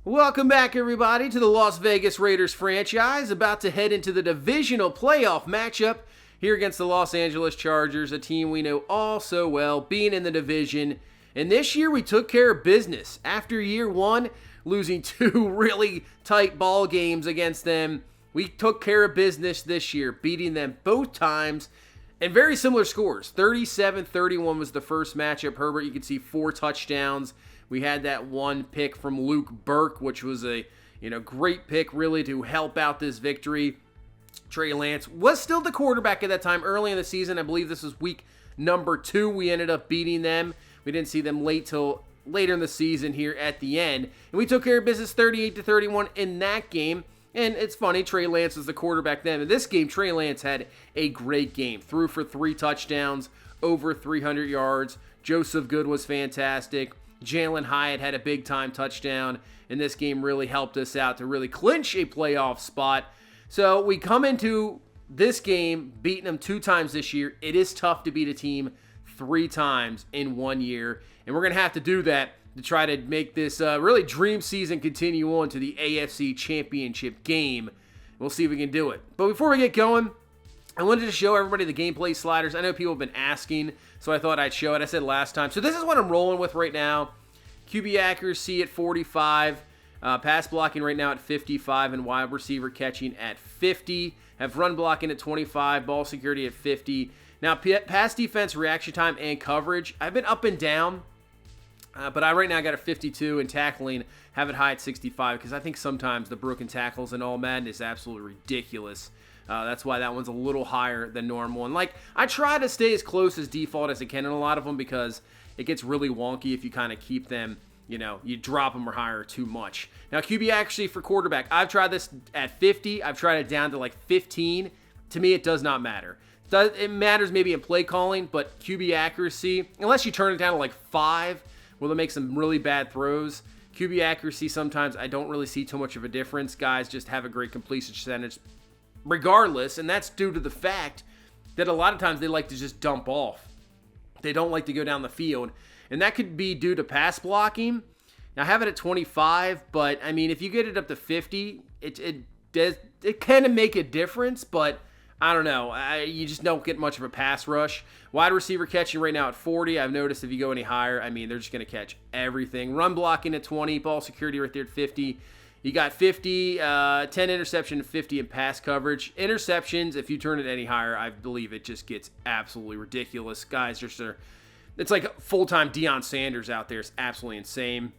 Welcome back, everybody, to the Las Vegas Raiders franchise, about to head into the divisional playoff matchup here against the Los Angeles Chargers, a team we know all so well, being in the division. And this year, we took care of business. After year one, losing two really tight ball games against them, we took care of business this year, beating them both times. And very similar scores. 37-31 was the first matchup. Herbert, you can see 4 touchdowns. We had that one pick from Luke Burke, which was a great pick really to help out this victory. Trey Lance was still the quarterback at that time early in the season. I believe this was week number 2. We ended up beating them. We didn't see them till later in the season here at the end. And we took care of business 38-31 in that game. And it's funny, Trey Lance was the quarterback then. In this game, Trey Lance had a great game. Threw for 3 touchdowns, over 300 yards. Joseph Good was fantastic. Jalen Hyatt had a big-time touchdown, and this game really helped us out to really clinch a playoff spot. So we come into this game beating them 2 times this year. It is tough to beat a team 3 times in 1 year, and we're going to have to do that to try to make this really dream season continue on to the AFC Championship game. We'll see if we can do it. But before we get going, I wanted to show everybody the gameplay sliders. I know people have been asking, so I thought I'd show it. I said last time. So this is what I'm rolling with right now. QB accuracy at 45. Pass blocking right now at 55. And wide receiver catching at 50. Have run blocking at 25. Ball security at 50. Now, pass defense, reaction time, and coverage. I've been up and down. But I right now got a 52, and tackling have it high at 65 because I think sometimes the broken tackles in all Madden is absolutely ridiculous. That's why that one's a little higher than normal. And I try to stay as close as default as I can in a lot of them because it gets really wonky if you kind of keep them, you drop them or higher too much. Now, QB accuracy for quarterback, I've tried this at 50. I've tried it down to 15. To me, it does not matter. It matters maybe in play calling, but QB accuracy, unless you turn it down to 5, will it make some really bad throws? QB accuracy, sometimes I don't really see too much of a difference. Guys just have a great completion percentage regardless, and that's due to the fact that a lot of times they like to just dump off. They don't like to go down the field, and that could be due to pass blocking. Now, I have it at 25, but, if you get it up to 50, it can make a difference, but I don't know. You just don't get much of a pass rush. Wide receiver catching right now at 40. I've noticed if you go any higher, they're just going to catch everything. Run blocking at 20. Ball security right there at 50. You got 50, 10 interception, 50 in pass coverage. Interceptions, if you turn it any higher, I believe it just gets absolutely ridiculous. Guys, it's like full-time Deion Sanders out there. It's absolutely insane.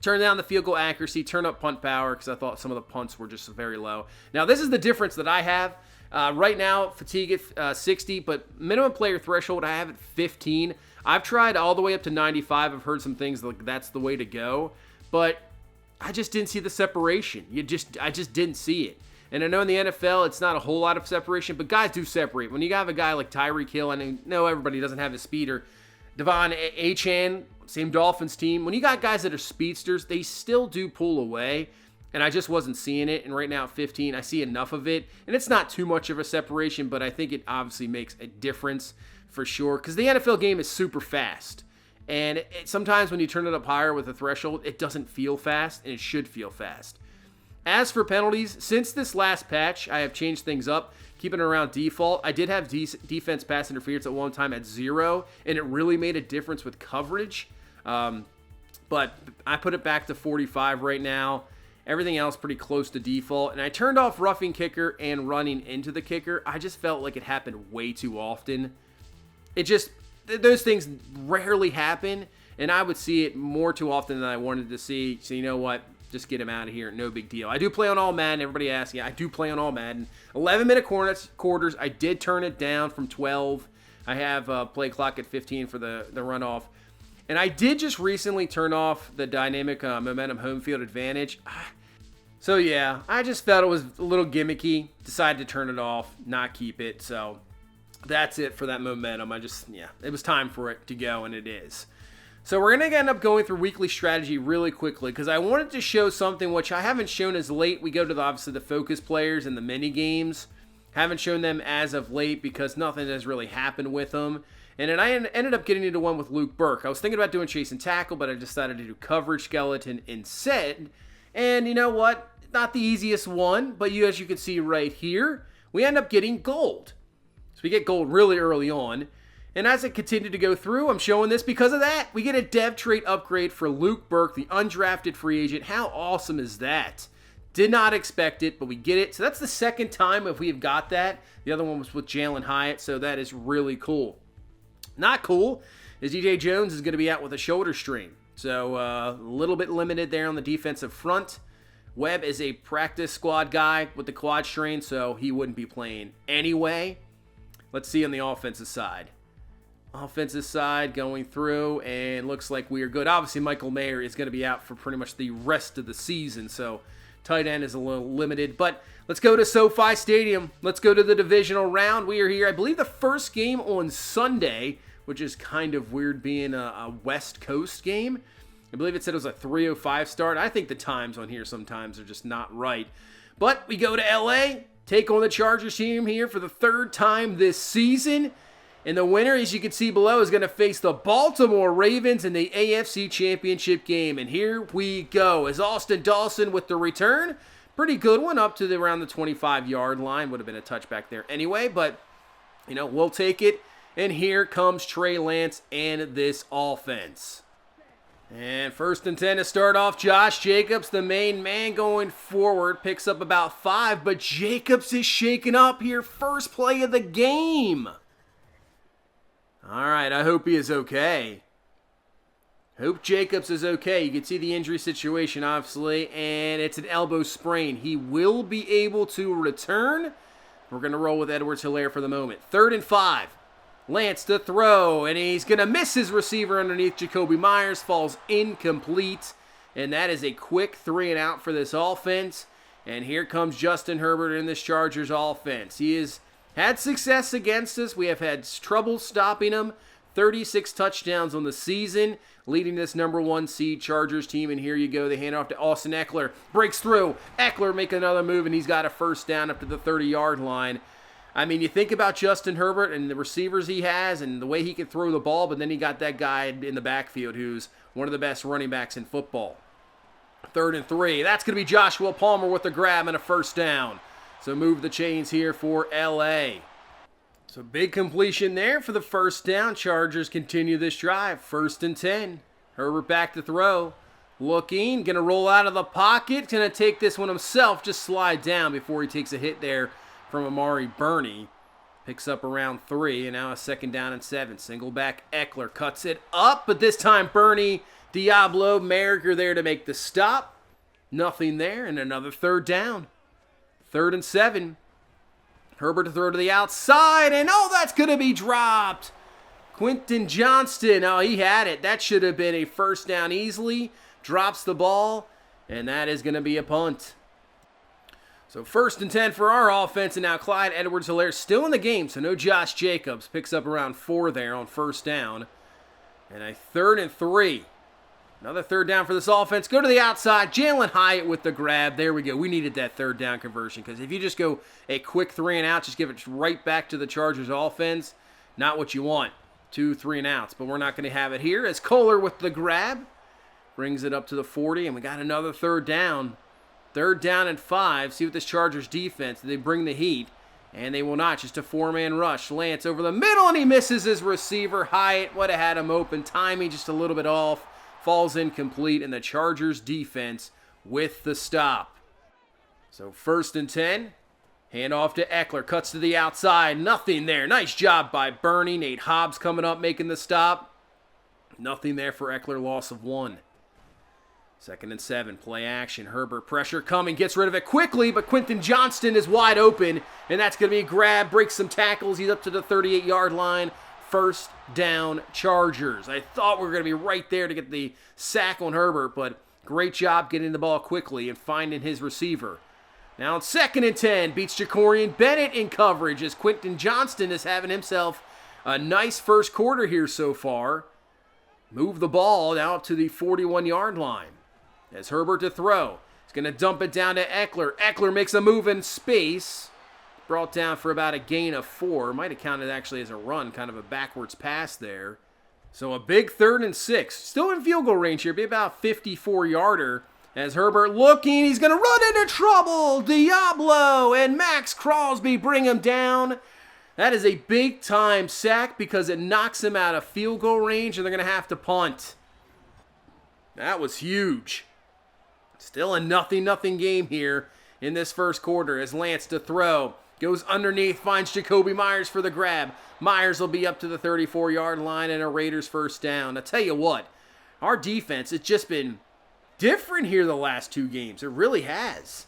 Turn down the field goal accuracy. Turn up punt power because I thought some of the punts were just very low. Now, this is the difference that I have. Right now, fatigue at 60, but minimum player threshold, I have at 15. I've tried all the way up to 95. I've heard some things like that's the way to go, but I just didn't see the separation. I just didn't see it. And I know in the NFL, it's not a whole lot of separation, but guys do separate. When you have a guy like Tyreek Hill, I know everybody doesn't have his speed, or Devon Achane, same Dolphins team. When you got guys that are speedsters, they still do pull away. And I just wasn't seeing it. And right now at 15, I see enough of it. And it's not too much of a separation, but I think it obviously makes a difference for sure. Because the NFL game is super fast. And sometimes when you turn it up higher with a threshold, it doesn't feel fast, and it should feel fast. As for penalties, since this last patch, I have changed things up, keeping it around default. I did have defense pass interference at one time at 0, and it really made a difference with coverage. But I put it back to 45 right now. Everything else pretty close to default. And I turned off roughing kicker and running into the kicker. I just felt like it happened way too often. Those things rarely happen. And I would see it more too often than I wanted to see. So you know what? Just get him out of here. No big deal. I do play on all Madden. Everybody asks. Yeah, I do play on all Madden. 11-minute quarters. I did turn it down from 12. I have play clock at 15 for the runoff. And I did just recently turn off the dynamic momentum home field advantage. So yeah, I just felt it was a little gimmicky. Decided to turn it off, not keep it. So that's it for that momentum. It was time for it to go, and it is. So we're going to end up going through weekly strategy really quickly because I wanted to show something which I haven't shown as late. We go to obviously the focus players and the mini games. Haven't shown them as of late because nothing has really happened with them. And then I ended up getting into one with Luke Burke. I was thinking about doing chase and tackle, but I decided to do coverage skeleton instead. And you know what? Not the easiest one, but as you can see right here, we end up getting gold. So we get gold really early on. And as it continued to go through, I'm showing this because of that. We get a dev trait upgrade for Luke Burke, the undrafted free agent. How awesome is that? Did not expect it, but we get it. So that's the second time if we've got that. The other one was with Jalen Hyatt, so that is really cool. Not cool is DJ Jones is going to be out with a shoulder strain. So a little bit limited there on the defensive front. Webb is a practice squad guy with the quad strain, so he wouldn't be playing anyway. Let's see on the offensive side. Offensive side going through, and looks like we are good. Obviously, Michael Mayer is going to be out for pretty much the rest of the season, so tight end is a little limited. But let's go to SoFi Stadium. Let's go to the divisional round. We are here, I believe, the first game on Sunday, which is kind of weird being a West Coast game. I believe it said it was a 3:05 start. I think the times on here sometimes are just not right. But we go to LA, take on the Chargers team here for the third time this season. And the winner, as you can see below, is going to face the Baltimore Ravens in the AFC Championship game. And here we go. As Austin Dawson with the return. Pretty good one up to around the 25-yard line. Would have been a touchback there anyway, but, we'll take it. And here comes Trey Lance and this offense. And 1st and 10 to start off. Josh Jacobs, the main man going forward, picks up about 5, but Jacobs is shaken up here. First play of the game. All right, I hope he is okay. Hope Jacobs is okay. You can see the injury situation, obviously, and it's an elbow sprain. He will be able to return. We're going to roll with Edwards-Helaire for the moment. 3rd and 5. Lance to throw, and he's going to miss his receiver underneath Jacoby Myers. Falls incomplete, and that is a quick 3 and out for this offense. And here comes Justin Herbert in this Chargers offense. He has had success against us. We have had trouble stopping him. 36 touchdowns on the season, leading this number 1 seed Chargers team. And here you go. They hand off to Austin Eckler. Breaks through. Eckler make another move, and he's got a first down up to the 30-yard line. I mean, you think about Justin Herbert and the receivers he has and the way he can throw the ball, but then he got that guy in the backfield who's one of the best running backs in football. 3rd and 3. That's going to be Joshua Palmer with the grab and a first down. So move the chains here for LA. So big completion there for the first down. Chargers continue this drive. 1st and 10. Herbert back to throw. Looking. Going to roll out of the pocket. Going to take this one himself. Just slide down before he takes a hit there from Amari Burney. Picks up around 3, and now a 2nd down and 7. Single back Eckler cuts it up, but this time Burney, Diablo, Merrick are there to make the stop. Nothing there, and another 3rd down. 3rd and 7. Herbert to throw to the outside, and that's going to be dropped. Quentin Johnston, he had it. That should have been a first down easily. Drops the ball, and that is going to be a punt. So 1st and 10 for our offense, and now Clyde Edwards-Helaire still in the game, so no Josh Jacobs. Picks up around 4 there on 1st down. And a 3rd and 3. Another 3rd down for this offense. Go to the outside. Jalen Hyatt with the grab. There we go. We needed that 3rd down conversion, because if you just go a quick 3 and out, just give it right back to the Chargers offense, not what you want. 2 3 and outs, but we're not going to have it here. As Kohler with the grab brings it up to the 40, and we got another 3rd down. 3rd down and 5. See what this Chargers defense, they bring the heat, and they will not. Just a 4-man rush. Lance over the middle, and he misses his receiver. Hyatt would have had him open. Timing just a little bit off. Falls incomplete, and the Chargers defense with the stop. So 1st and 10. Hand off to Eckler. Cuts to the outside. Nothing there. Nice job by Burney. Nate Hobbs coming up making the stop. Nothing there for Eckler. Loss of 1. 2nd and 7, play action. Herbert, pressure coming, gets rid of it quickly, but Quentin Johnston is wide open, and that's going to be a grab, breaks some tackles. He's up to the 38-yard line. 1st down, Chargers. I thought we were going to be right there to get the sack on Herbert, but great job getting the ball quickly and finding his receiver. Now it's 2nd and 10, beats Jacorian Bennett in coverage as Quentin Johnston is having himself a nice first quarter here so far. Move the ball now up to the 41-yard line. As Herbert to throw. He's going to dump it down to Eckler. Eckler makes a move in space. Brought down for about a gain of 4. Might have counted actually as a run, kind of a backwards pass there. So a big 3rd and 6. Still in field goal range here. Be about 54-yarder. As Herbert looking, he's going to run into trouble. Diablo and Max Crosby bring him down. That is a big-time sack because it knocks him out of field goal range, and they're going to have to punt. That was huge. Still a nothing game here in this first quarter as Lance to throw. Goes underneath, finds Jacoby Myers for the grab. Myers will be up to the 34-yard line and a Raiders first down. I'll tell you what, our defense has just been different here the last 2 games. It really has.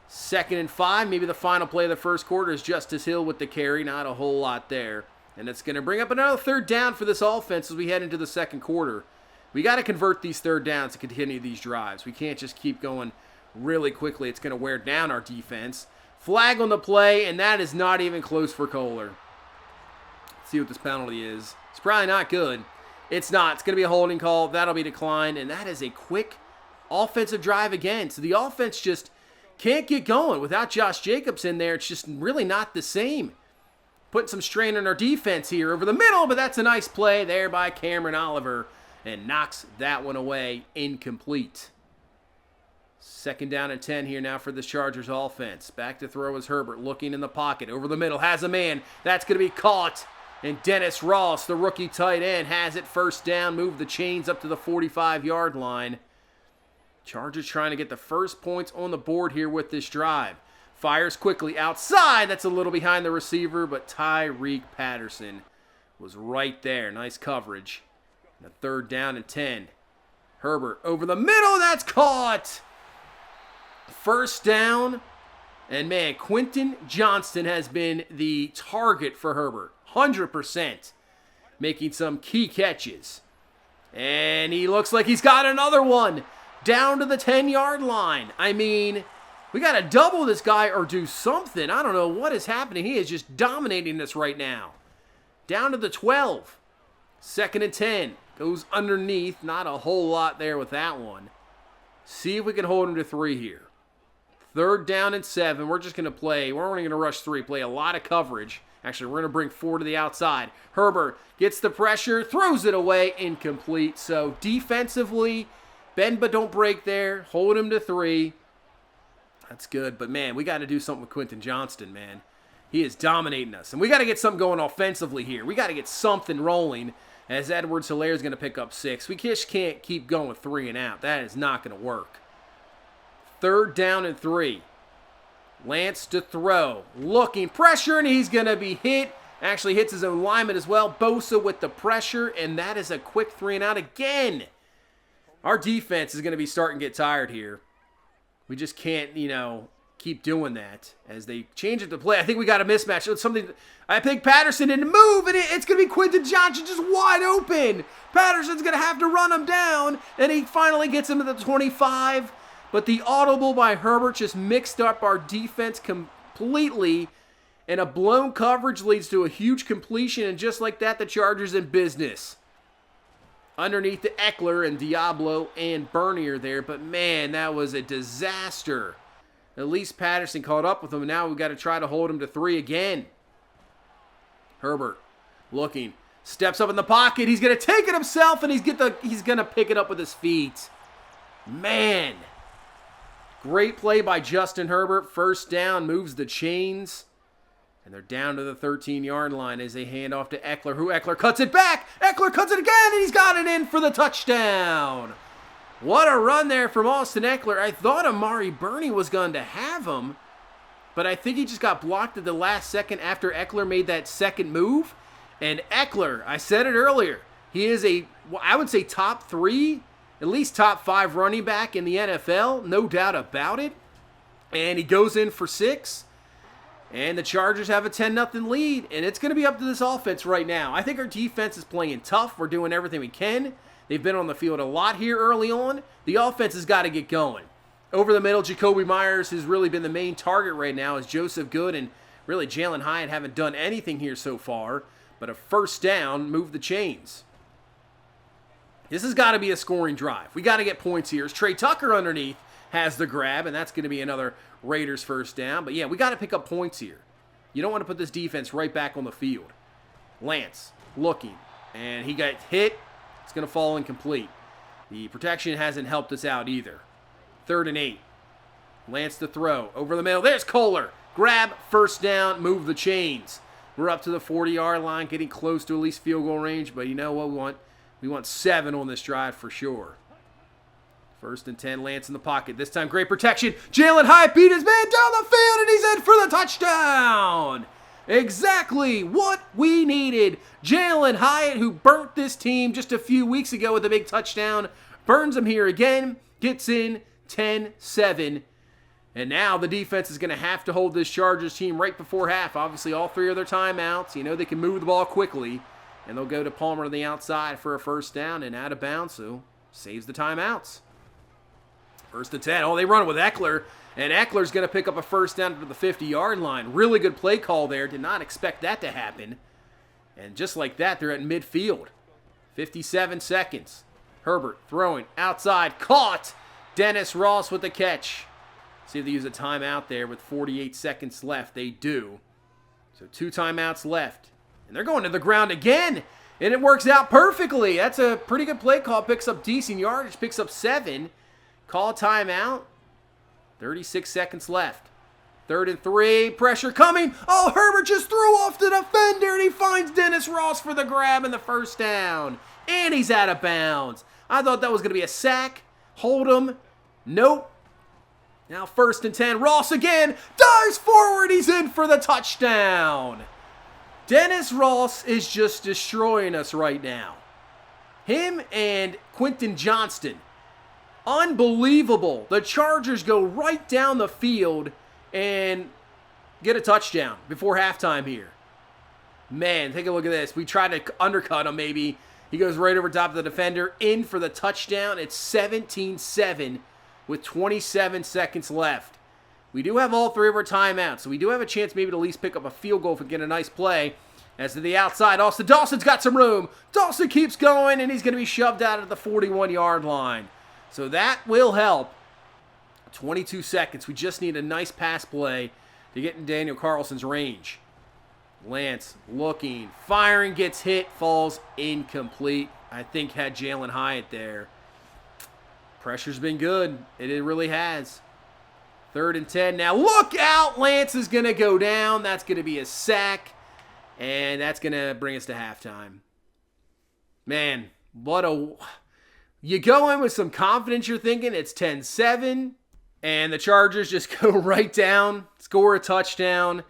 2nd and 5, maybe the final play of the first quarter is Justice Hill with the carry. Not a whole lot there. And it's going to bring up another 3rd down for this offense as we head into the second quarter. We got to convert these 3rd downs to continue these drives. We can't just keep going really quickly. It's going to wear down our defense. Flag on the play, and that is not even close for Kohler. Let's see what this penalty is. It's probably not good. It's not. It's going to be a holding call. That'll be declined, and that is a quick offensive drive again. So the offense just can't get going. Without Josh Jacobs in there, it's just really not the same. Putting some strain on our defense here over the middle, but that's a nice play there by Cameron Oliver, and knocks that one away, incomplete. 2nd down and 10 here now for this Chargers offense. Back to throw is Herbert, looking in the pocket. Over the middle, has a man. That's going to be caught. And Dennis Ross, the rookie tight end, has it first down. Move the chains up to the 45-yard line. Chargers trying to get the first points on the board here with this drive. Fires quickly outside. That's a little behind the receiver, but Tyreek Patterson was right there. Nice coverage. And a 3rd down and 10. Herbert over the middle. That's caught. First down, and man, Quentin Johnston has been the target for Herbert, 100%, making some key catches. And he looks like he's got another one down to the 10-yard line. I mean, we got to double this guy or do something. I don't know what is happening. He is just dominating this right now. Down to the 12. 2nd and 10. Goes underneath. Not a whole lot there with that one. See if we can hold him to 3 here. 3rd down and 7. We're just going to play. We're only going to rush 3. Play a lot of coverage. Actually, we're going to bring 4 to the outside. Herbert gets the pressure. Throws it away. Incomplete. So defensively, bend but don't break there. Hold him to 3. That's good. But, man, we got to do something with Quentin Johnston, man. He is dominating us. And we got to get something going offensively here. We got to get something rolling as Edwards-Helaire is going to pick up 6. We just can't keep going with 3 and out. That is not going to work. 3rd down and 3. Lance to throw. Looking, pressure, and he's going to be hit. Actually hits his own lineman as well. Bosa with the pressure, and that is a quick 3 and out again. Our defense is going to be starting to get tired here. We just can't, keep doing that as they change it to play. I think we got a mismatch. It's something. I think Patterson didn't move, and it's going to be Quentin Johnston just wide open. Patterson's going to have to run him down, and he finally gets him to the 25. But the audible by Herbert just mixed up our defense completely, and a blown coverage leads to a huge completion, and just like that, the Chargers in business. Underneath the Eckler and Diablo and Bernier there, but man, that was a disaster. At least Patterson caught up with him, and now we've got to try to hold him to 3 again. Herbert looking, steps up in the pocket. He's going to take it himself, and he's going to pick it up with his feet. Man. Great play by Justin Herbert. First down, moves the chains. And they're down to the 13-yard line as they hand off to Eckler, who Eckler cuts it back. Eckler cuts it again, and he's got it in for the touchdown. What a run there from Austin Eckler. I thought Amari Burney was going to have him, but I think he just got blocked at the last second after Eckler made that second move. And Eckler, I said it earlier, he is I would say top 3, at least top 5 running back in the NFL, no doubt about it. And he goes in for 6. And the Chargers have a 10-0 lead, and it's going to be up to this offense right now. I think our defense is playing tough. We're doing everything we can. They've been on the field a lot here early on. The offense has got to get going. Over the middle, Jacoby Myers has really been the main target right now, as Joseph Good and really Jalen Hyatt haven't done anything here so far. But a first down, move the chains. This has got to be a scoring drive. We got to get points here. As Trey Tucker underneath has the grab, and that's going to be another Raiders first down. But yeah, we got to pick up points here. You don't want to put this defense right back on the field. Lance looking, and he got hit. It's going to fall incomplete. The protection hasn't helped us out either. 3rd and 8. Lance to throw. Over the middle. There's Kohler. Grab, first down, move the chains. We're up to the 40-yard line, getting close to at least field goal range, but you know what we want? We want 7 on this drive for sure. 1st and 10, Lance in the pocket. This time, great protection. Jalen Hyatt beat his man down the field, and he's in for the touchdown. Exactly what we needed. Jalen Hyatt, who burnt this team just a few weeks ago with a big touchdown, burns him here again, gets in 10-7. And now the defense is going to have to hold this Chargers team right before half. Obviously, all 3 of their timeouts. You know they can move the ball quickly. And they'll go to Palmer on the outside for a first down and out of bounds, so saves the timeouts. 1st and 10. Oh, they run it with Eckler. And Eckler's going to pick up a first down to the 50-yard line. Really good play call there. Did not expect that to happen. And just like that, they're at midfield. 57 seconds. Herbert throwing outside. Caught. Dennis Ross with the catch. See if they use a timeout there with 48 seconds left. They do. So 2 timeouts left. And they're going to the ground again. And it works out perfectly. That's a pretty good play call. Picks up decent yardage. Picks up 7. Call timeout. 36 seconds left. 3rd and 3. Pressure coming. Oh, Herbert just threw off the defender. And he finds Dennis Ross for the grab and the first down. And he's out of bounds. I thought that was going to be a sack. Hold him. Nope. Now 1st and 10. Ross again. Dives forward. He's in for the touchdown. Dennis Ross is just destroying us right now. Him and Quentin Johnston. Unbelievable. The Chargers go right down the field and get a touchdown before halftime here. Man, take a look at this. We try to undercut him maybe. He goes right over top of the defender. In for the touchdown. It's 17-7 with 27 seconds left. We do have all 3 of our timeouts, so we do have a chance maybe to at least pick up a field goal if we get a nice play. As to the outside, Austin Dawson's got some room. Dawson keeps going, and he's going to be shoved out at the 41-yard line. So that will help. 22 seconds. We just need a nice pass play to get in Daniel Carlson's range. Lance looking, firing, gets hit, falls incomplete. I think had Jalen Hyatt there. Pressure's been good. It really has. 3rd and 10. Now look out. Lance is going to go down. That's going to be a sack. And that's going to bring us to halftime. Man, what a... You go in with some confidence. You're thinking it's 10-7. And the Chargers just go right down, score a touchdown,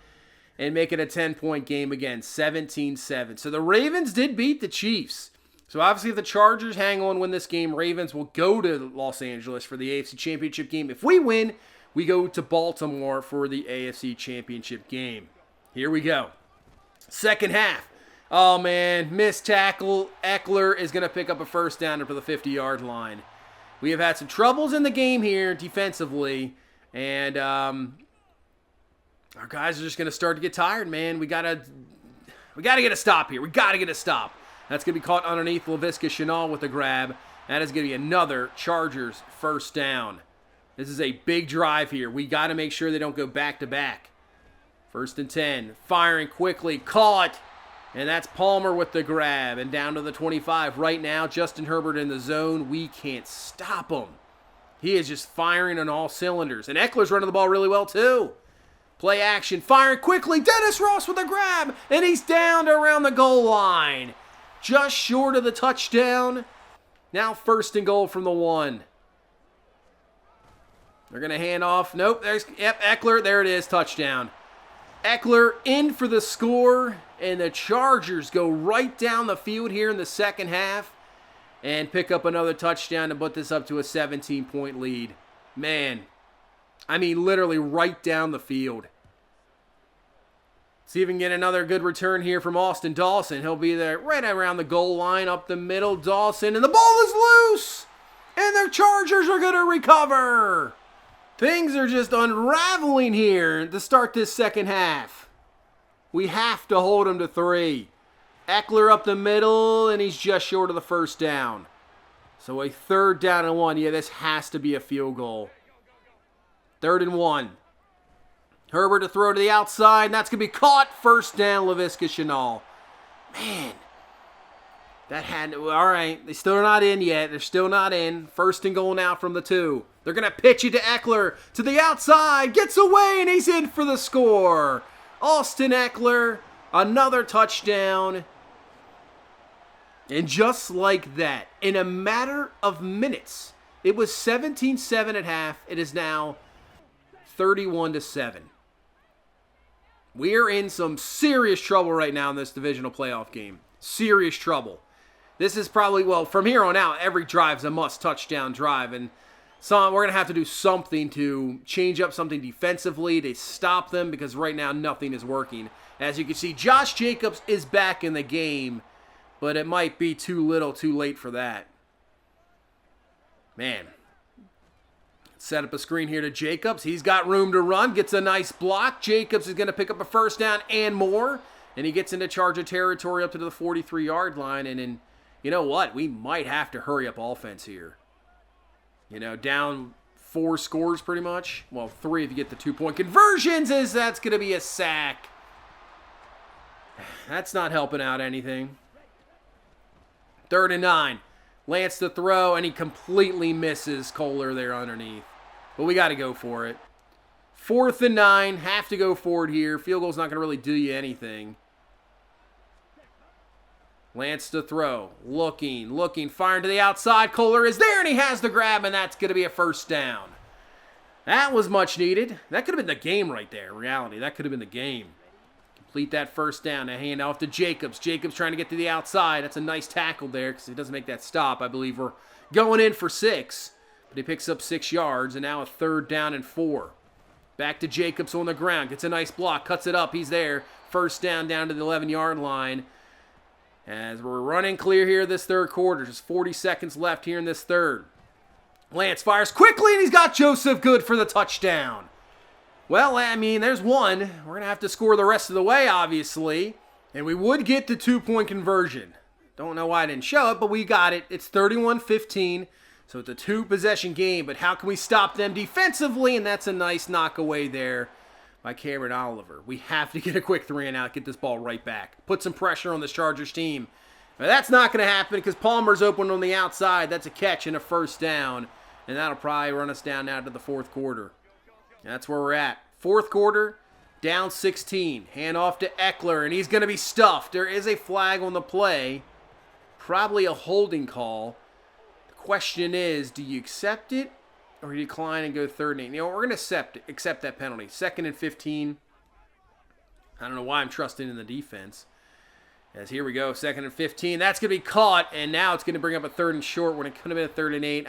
and make it a 10-point game again. 17-7. So the Ravens did beat the Chiefs. So obviously if the Chargers hang on, win this game, Ravens will go to Los Angeles for the AFC Championship game. If we win, we go to Baltimore for the AFC Championship game. Here we go. Second half. Oh man, missed tackle. Eckler is going to pick up a first down for the 50-yard line. We have had some troubles in the game here defensively, and our guys are just going to start to get tired, man. We gotta get a stop here. We got to get a stop. That's going to be caught underneath Laviska Shenault with a grab. That is going to be another Chargers first down. This is a big drive here. We got to make sure they don't go back-to-back. 1st and 10. Firing quickly. Caught. And that's Palmer with the grab. And down to the 25. Right now, Justin Herbert in the zone. We can't stop him. He is just firing on all cylinders. And Eckler's running the ball really well, too. Play action. Firing quickly. Dennis Ross with a grab. And he's down to around the goal line. Just short of the touchdown. Now 1st and goal from the 1. They're going to hand off. Nope. Yep, Eckler. There it is. Touchdown. Eckler in for the score. And the Chargers go right down the field here in the second half. And pick up another touchdown to put this up to a 17-point lead. Man. I mean, literally right down the field. See if we can get another good return here from Austin Dawson. He'll be there right around the goal line, up the middle. Dawson, and the ball is loose! And the Chargers are going to recover! Things are just unraveling here to start this second half. We have to hold them to 3. Eckler up the middle, and he's just short of the first down. So a 3rd down and 1. Yeah, this has to be a field goal. 3rd and 1. Herbert to throw to the outside, and that's going to be caught. First down, Laviska Shenault. Man. That had to, all right, they're still not in yet. They're still not in. 1st and goal now from the 2. They're going to pitch it to Eckler to the outside. Gets away, and he's in for the score. Austin Eckler, another touchdown. And just like that, in a matter of minutes, it was 17-7 at half. It is now 31-7. We are in some serious trouble right now in this divisional playoff game. Serious trouble. This is probably, well, from here on out, every drive's a must touchdown drive. And we're going to have to do something to change up something defensively to stop them, because right now nothing is working. As you can see, Josh Jacobs is back in the game, but it might be too little too late for that. Man. Set up a screen here to Jacobs. He's got room to run. Gets a nice block. Jacobs is going to pick up a first down and more. And he gets into Charger territory up to the 43-yard line. And then, you know what? We might have to hurry up offense here. You know, down 4 scores pretty much. Well, 3 if you get the 2-point conversions, as that's going to be a sack. That's not helping out anything. 3rd and 9. Lance to throw, and he completely misses Kohler there underneath. But we got to go for it. 4th and 9. Have to go forward here. Field goal's not going to really do you anything. Lance to throw. Looking. Firing to the outside. Kohler is there, and he has the grab, and that's going to be a first down. That was much needed. That could have been the game right there, in reality. That could have been the game. Complete that first down. A hand off to Jacobs. Jacobs trying to get to the outside. That's a nice tackle there because he doesn't make that stop. I believe we're going in for 6. But he picks up 6 yards, and now a 3rd down and 4. Back to Jacobs on the ground. Gets a nice block. Cuts it up. He's there. First down to the 11-yard line. As we're running clear here this 3rd quarter. Just 40 seconds left here in this 3rd. Lance fires quickly, and he's got Joseph Good for the touchdown. Well, I mean, there's one. We're going to have to score the rest of the way, obviously. And we would get the 2-point conversion. Don't know why I didn't show it, but we got it. It's 31-15, so it's a 2-possession game. But how can we stop them defensively? And that's a nice knock away there by Cameron Oliver. We have to get a quick 3-and-out, get this ball right back. Put some pressure on this Chargers team. But that's not going to happen because Palmer's open on the outside. That's a catch and a first down. And that'll probably run us down now to the 4th quarter. That's where we're at. 4th quarter, down 16. Hand off to Eckler, and he's going to be stuffed. There is a flag on the play. Probably a holding call. The question is, do you accept it or do you decline and go 3rd and 8? You know, we're going to accept that penalty. 2nd and 15. I don't know why I'm trusting in the defense. As here we go, 2nd and 15. That's going to be caught, and now it's going to bring up a 3rd and short when it could have been a 3rd and 8.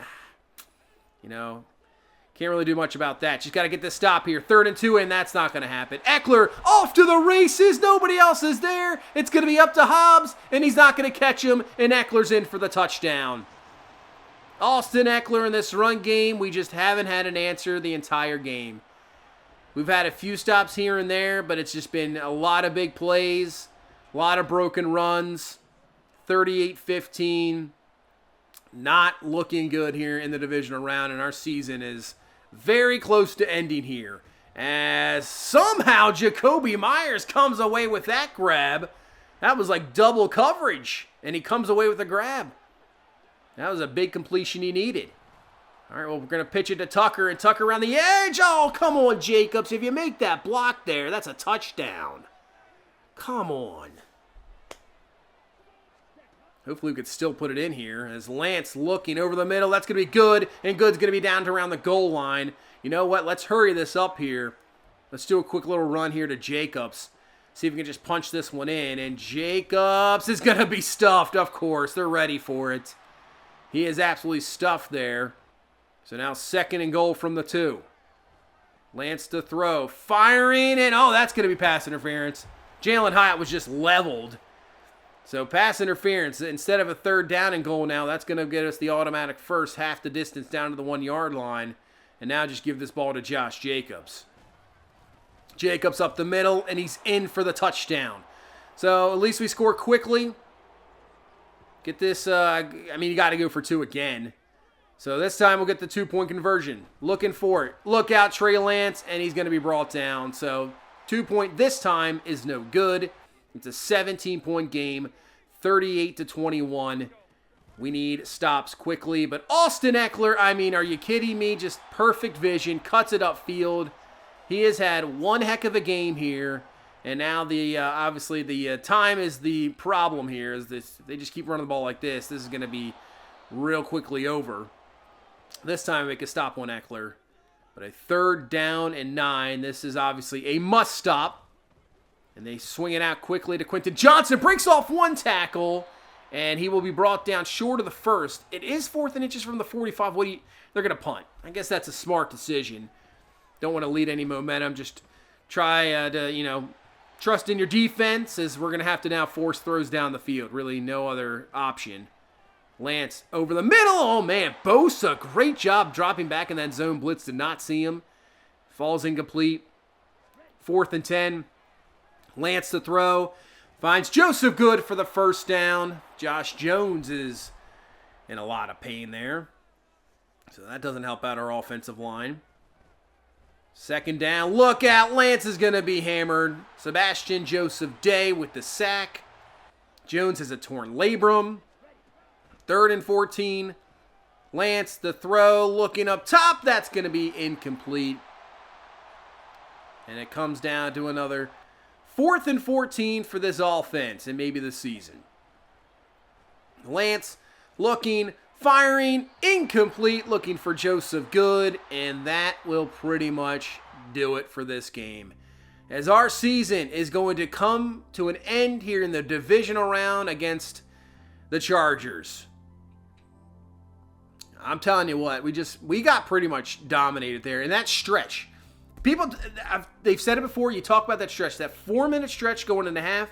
You know, can't really do much about that. Just got to get this stop here. 3rd and 2, and that's not going to happen. Eckler off to the races. Nobody else is there. It's going to be up to Hobbs, and he's not going to catch him, and Eckler's in for the touchdown. Austin Eckler in this run game, we just haven't had an answer the entire game. We've had a few stops here and there, but it's just been a lot of big plays, a lot of broken runs. 38-15. Not looking good here in the divisional round, and our season is very close to ending here. As somehow Jacoby Myers comes away with that grab. That was like double coverage, and he comes away with a grab. That was a big completion he needed. All right, well, we're going to pitch it to Tucker, and Tucker around the edge. Oh, come on, Jacobs. If you make that block there, that's a touchdown. Come on. Hopefully we could still put it in here. As Lance looking over the middle. That's going to be good. And Good's going to be down to around the goal line. You know what? Let's hurry this up here. Let's do a quick little run here to Jacobs. See if we can just punch this one in. And Jacobs is going to be stuffed. Of course. They're ready for it. He is absolutely stuffed there. So now 2nd and goal from the 2. Lance to throw. Firing. And oh, that's going to be pass interference. Jalen Hyatt was just leveled. So pass interference, instead of a 3rd down and goal now, that's going to get us the automatic first, half the distance down to the 1-yard line. And now just give this ball to Josh Jacobs. Jacobs up the middle, and he's in for the touchdown. So at least we score quickly. Get this, you got to go for 2 again. So this time we'll get the 2-point conversion. Looking for it. Look out, Trey Lance, and he's going to be brought down. So 2-point this time is no good. It's a 17-point game, 38-21. We need stops quickly. But Austin Eckler, I mean, are you kidding me? Just perfect vision, cuts it upfield. He has had one heck of a game here. And now obviously the time is the problem here. Is this, they just keep running the ball like this. This is going to be real quickly over. This time we can stop on Eckler. But a 3rd down and 9. This is obviously a must stop. And they swing it out quickly to Quentin Johnson. Breaks off one tackle. And he will be brought down short of the first. It is 4th and inches from the 45. They're going to punt. I guess that's a smart decision. Don't want to lead any momentum. Just try to, trust in your defense, as we're going to have to now force throws down the field. Really no other option. Lance over the middle. Oh, man. Bosa, great job dropping back in that zone blitz. Did not see him. Falls incomplete. 4th and 10. Lance to throw. Finds Joseph Good for the 1st down. Josh Jones is in a lot of pain there. So that doesn't help out our offensive line. 2nd down. Look out. Lance is going to be hammered. Sebastian Joseph Day with the sack. Jones has a torn labrum. 3rd and 14. Lance, the throw, looking up top. That's going to be incomplete. And it comes down to another 4th and 14 for this offense and maybe the season. Lance looking, firing, incomplete, looking for Joseph Good, and that will pretty much do it for this game. As our season is going to come to an end here in the divisional round against the Chargers. I'm telling you what, we got pretty much dominated there. And that stretch, they've said it before, you talk about that stretch, that 4-minute stretch going in the half,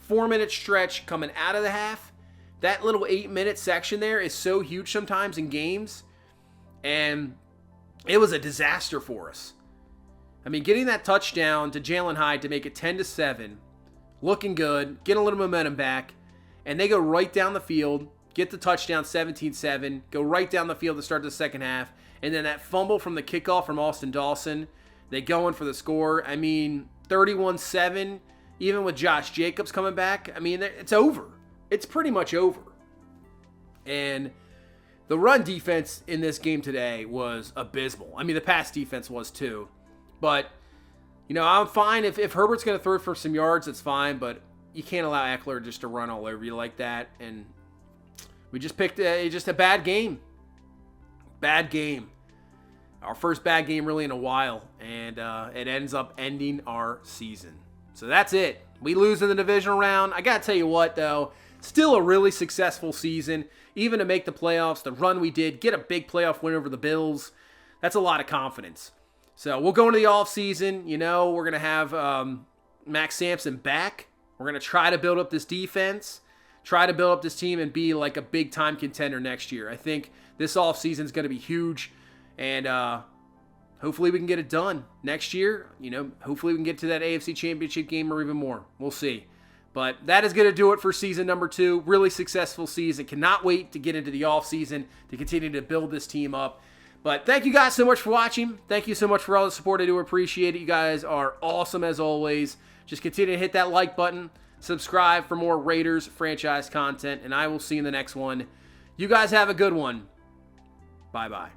4-minute stretch coming out of the half. That little 8-minute section there is so huge sometimes in games. And it was a disaster for us. I mean, getting that touchdown to Jalen Hyde to make it 10-7, looking good, getting a little momentum back, and they go right down the field, get the touchdown 17-7, go right down the field to start the second half, and then that fumble from the kickoff from Austin Dawson, they go in for the score. I mean, 31-7, even with Josh Jacobs coming back, I mean, it's over. It's pretty much over. And the run defense in this game today was abysmal. I mean, the pass defense was too. But, I'm fine. If Herbert's going to throw for some yards, it's fine. But you can't allow Eckler just to run all over you like that. And we just picked just a bad game. Bad game. Our first bad game really in a while. And it ends up ending our season. So that's it. We lose in the divisional round. I got to tell you what, though. Still a really successful season. Even to make the playoffs, the run we did, get a big playoff win over the Bills. That's a lot of confidence. So we'll go into the offseason. We're going to have Max Sampson back. We're going to try to build up this defense. Try to build up this team and be like a big-time contender next year. I think this offseason is going to be huge. And hopefully we can get it done next year. Hopefully we can get to that AFC Championship game or even more. We'll see. But that is going to do it for season number 2. Really successful season. Cannot wait to get into the offseason to continue to build this team up. But thank you guys so much for watching. Thank you so much for all the support. I do appreciate it. You guys are awesome as always. Just continue to hit that like button. Subscribe for more Raiders franchise content. And I will see you in the next one. You guys have a good one. Bye-bye.